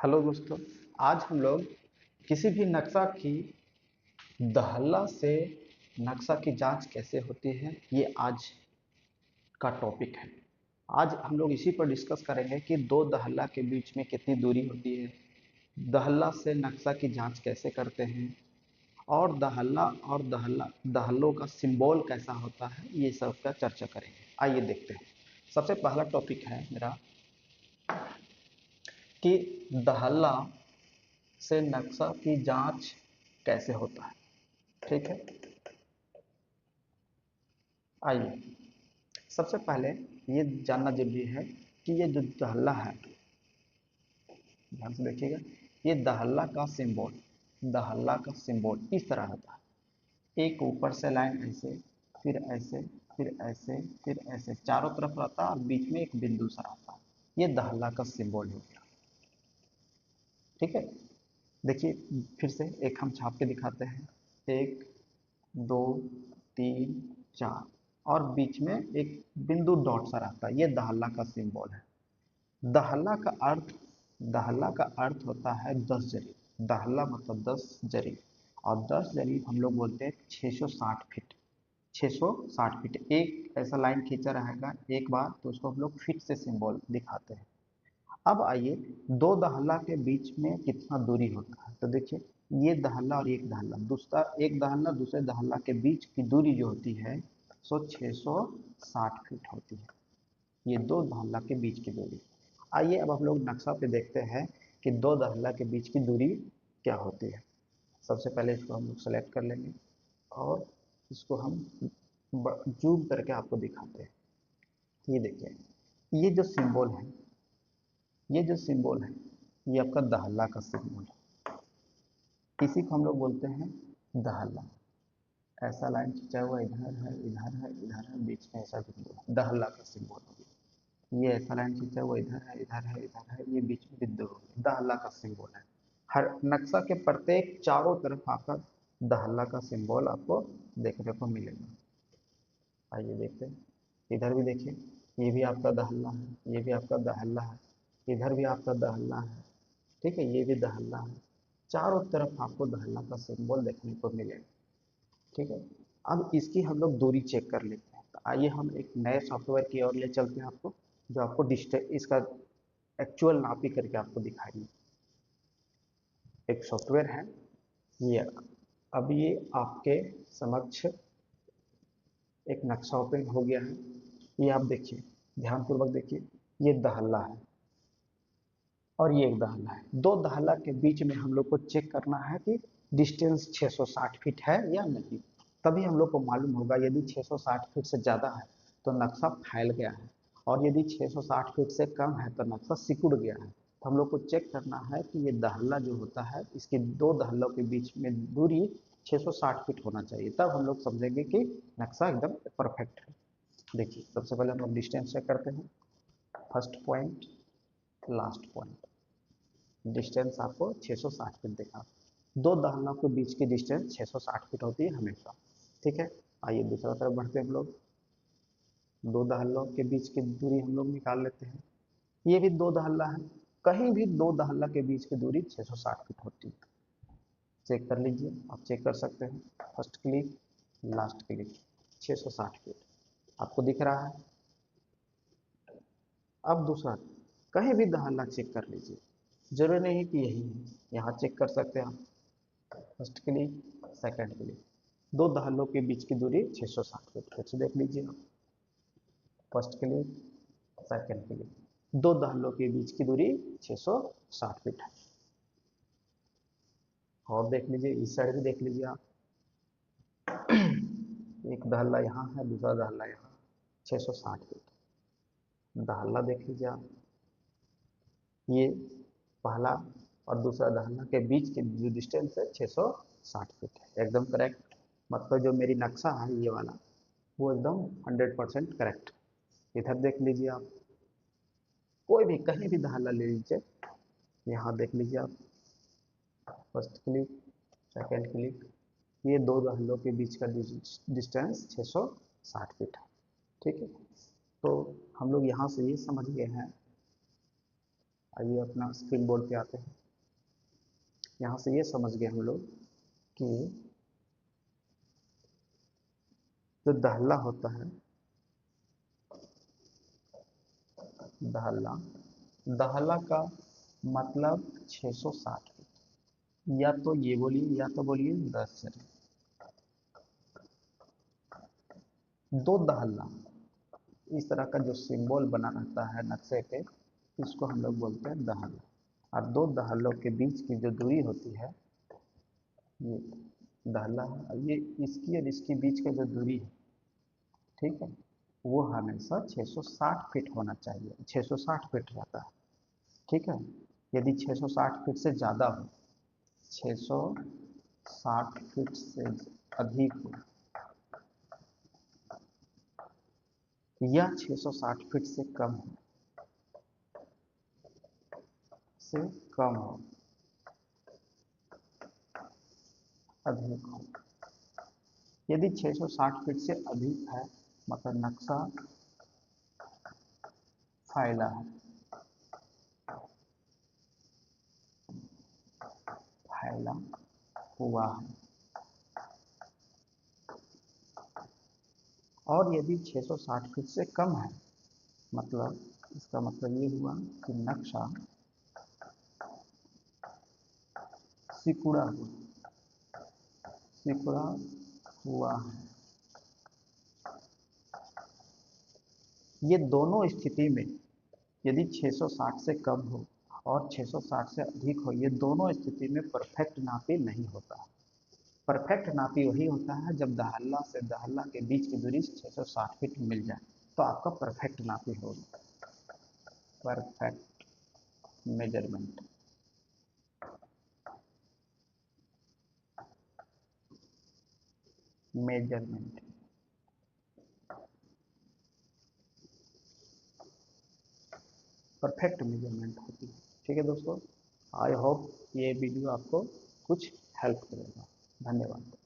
Hello दोस्तों। आज हम लोग किसी भी नक्शा की दहल्ला से नक्शा की जांच कैसे होती है, ये आज का टॉपिक है। आज हम लोग इसी पर डिस्कस करेंगे कि दो दहल्ला के बीच में कितनी दूरी होती है, दहल्ला से नक्शा की जांच कैसे करते हैं, और दहल्ला और दहल्लों का सिंबल कैसा होता है, ये सब का चर्चा करेंगे। आइए देखते हैं। सबसे पहला टॉपिक है मेरा कि दहल्ला से नक्शा की जांच कैसे होता है। ठीक है, आइए सबसे पहले ये जानना जरूरी है कि ये जो दहल्ला है, ध्यान से देखिएगा, ये दहल्ला का सिंबल इस तरह होता है। एक ऊपर से लाइन ऐसे, फिर ऐसे, फिर ऐसे, फिर ऐसे चारों तरफ रहता है और बीच में एक बिंदु सा रहता है। ये दहल्ला का सिंबल हो गया। ठीक है, देखिए फिर से एक हम छाप के दिखाते हैं। एक, दो, तीन, चार, और बीच में एक बिंदु डॉट सा रहता है। ये दहल्ला का सिंबल है। दहल्ला का अर्थ दहल्ला का अर्थ होता है 10 जरीब। दहल्ला मतलब 10 जरीब, और 10 जरीब हम लोग बोलते हैं 660 फीट। 660 फीट एक ऐसा लाइन खींचा रहेगा एक बार, तो उसको हम लोग फीट से सिंबल दिखाते हैं। अब आइए, दो दहल्ला के बीच में कितना दूरी होता है, तो देखिए ये दहल्ला और एक दहल्ला, दूसरा एक दहल्ला दूसरे दहल्ला के बीच की दूरी जो होती है सो 660 फीट होती है। ये दो दहल्ला के बीच की दूरी। आइए अब हम लोग नक्शा पे देखते हैं कि दो दहल्ला के बीच की दूरी क्या होती है। सबसे पहले इसको हम लोग सेलेक्ट कर लेंगे और इसको हम जूम करके आपको दिखाते हैं। ये देखिए, ये जो सिंबल है, ये जो सिंबल है, ये आपका दहल्ला का सिंबल है। इसी को हम लोग बोलते हैं दहल्ला। ऐसा लाइन खींचा हुआ इधर है, इधर है, इधर है, बीच में ऐसा बिंदु है, दहल्ला का सिंबल हो गया। ये ऐसा लाइन खींचा हुआ इधर है, इधर है, इधर है, ये बीच में बिंदु हो गया, दहल्ला का सिंबल है। हर नक्शा के प्रत्येक चारों तरफ आपका दहल्ला का सिंबल आपको देखने को मिलेगा। आइए देखते हैं, इधर भी देखिए, ये भी आपका दहल्ला है, ये भी आपका दहल्ला है, इधर भी आपका दहल्ला है। ठीक है, ये भी दहल्ला है। चारों तरफ आपको दहल्ला का सिंबल देखने को मिलेगा। ठीक है, अब इसकी हम लोग दूरी चेक कर लेते हैं। तो आइए हम एक नए सॉफ्टवेयर की ओर ले चलते हैं आपको, जो आपको डिस्टेंस इसका एक्चुअल नापी करके आपको दिखाएंगे। एक सॉफ्टवेयर है ये। अब ये आपके समक्ष एक नक्शा ओपन हो गया है। ये आप देखिए, ध्यानपूर्वक देखिए, ये दहल्ला है और ये एक दहल्ला है। दो दहल्ला के बीच में हम लोग को चेक करना है कि डिस्टेंस 660 फीट है या नहीं। तभी हम लोग को मालूम होगा। यदि 660 फीट से ज़्यादा है तो नक्शा फैल गया है, और यदि 660 फीट से कम है तो नक्शा सिकुड़ गया है। तो हम लोग को चेक करना है कि ये दहल्ला जो होता है, इसके दो दहल्लों के बीच में दूरी 660 फीट होना चाहिए। तब हम लोग समझेंगे कि नक्शा एकदम परफेक्ट है। देखिए, सबसे पहले हम लोग डिस्टेंस चेक करते हैं। First point, last point, distance आपको 660 फीट देखा। दो दहल्लों के बीच की डिस्टेंस 660 फीट होती है हमेशा। ठीक है, आइए दूसरा तरफ बढ़ते हैं हम लोग। दो दहल्लों के बीच की दूरी हम लोग निकाल लेते हैं। ये भी दो दहल्ला है। कहीं भी दो दहल्ला के बीच की दूरी 660 फीट होती है। चेक कर लीजिए, आप चेक कर सकते हैं। First click, last click, 660 feet आपको दिख रहा है। अब दूसरा, कहीं भी दहल्ला चेक कर लीजिए, जरूरी नहीं है कि यही है, यहाँ चेक कर सकते हैं आप। फर्स्ट क्लिक, सेकंड क्लिक, दो दहल्लों के बीच की दूरी 660 फीट। फिर से देख लीजिए आप। फर्स्ट क्लिक, सेकंड क्लिक, दो दहल्लों के बीच की दूरी 660 फीट है। और देख लीजिए, इस साइड भी देख लीजिए आप। एक दहल्ला यहाँ है, दूसरा दहल्ला यहाँ, 660 फीट। दहल्ला देख लीजिए आप। ये पहला और दूसरा दहल्ला के बीच की जो डिस्टेंस है 660 फीट है, एकदम करेक्ट। मतलब जो मेरी नक्शा है ये वाला, वो एकदम 100% करेक्ट। इधर देख लीजिए आप, कोई भी कहीं भी दहल्ला ले लीजिए, यहाँ देख लीजिए आप। फर्स्ट क्लिक, सेकंड क्लिक, ये दो दहल्लों के बीच का डिस्टेंस 660 फीट है। ठीक है, तो हम लोग यहाँ से ये समझ गए हैं। आइए अपना स्क्रीन बोर्ड पे आते हैं। यहाँ से ये समझ गए हम लोग कि जो दहला होता है, दहला, दहला का मतलब 660 फीट। या तो ये बोलिए या तो बोलिए 10 चलिए। दो दहला, इस तरह का जो सिंबल बना रहता है नक्शे पे, इसको हम लोग बोलते हैं दहला। और दो दहलों के बीच की जो दूरी होती है, ये दहला है, और ये इसकी और इसके बीच का जो दूरी है, ठीक है, वो हमेशा 660 फीट होना चाहिए। 660 फीट रहता है, ठीक है। यदि 660 फीट से ज़्यादा हो, 660 फीट से अधिक हो, या 660 फीट से कम हो, से कम हो, अधिक हो। यदि 660 फीट से अधिक है, मतलब नक्शा फैला है, फैला हुआ है। और यदि 660 फीट से कम है, मतलब इसका मतलब ये हुआ कि नक्शा सिकुड़ा हुआ, सिकुड़ा हुआ है। ये दोनों स्थिति में, यदि 660 से कम हो और 660 से अधिक हो, ये दोनों स्थिति में परफेक्ट नापी नहीं होता। परफेक्ट नापी वही होता है जब दहल्ला से दहल्ला के बीच की दूरी 660 फीट मिल जाए, तो आपका परफेक्ट नापी होगा, perfect measurement. Measurement perfect measurement होती है। ठीक है दोस्तों, आई होप ये वीडियो आपको कुछ हेल्प करेगा। धन्यवाद।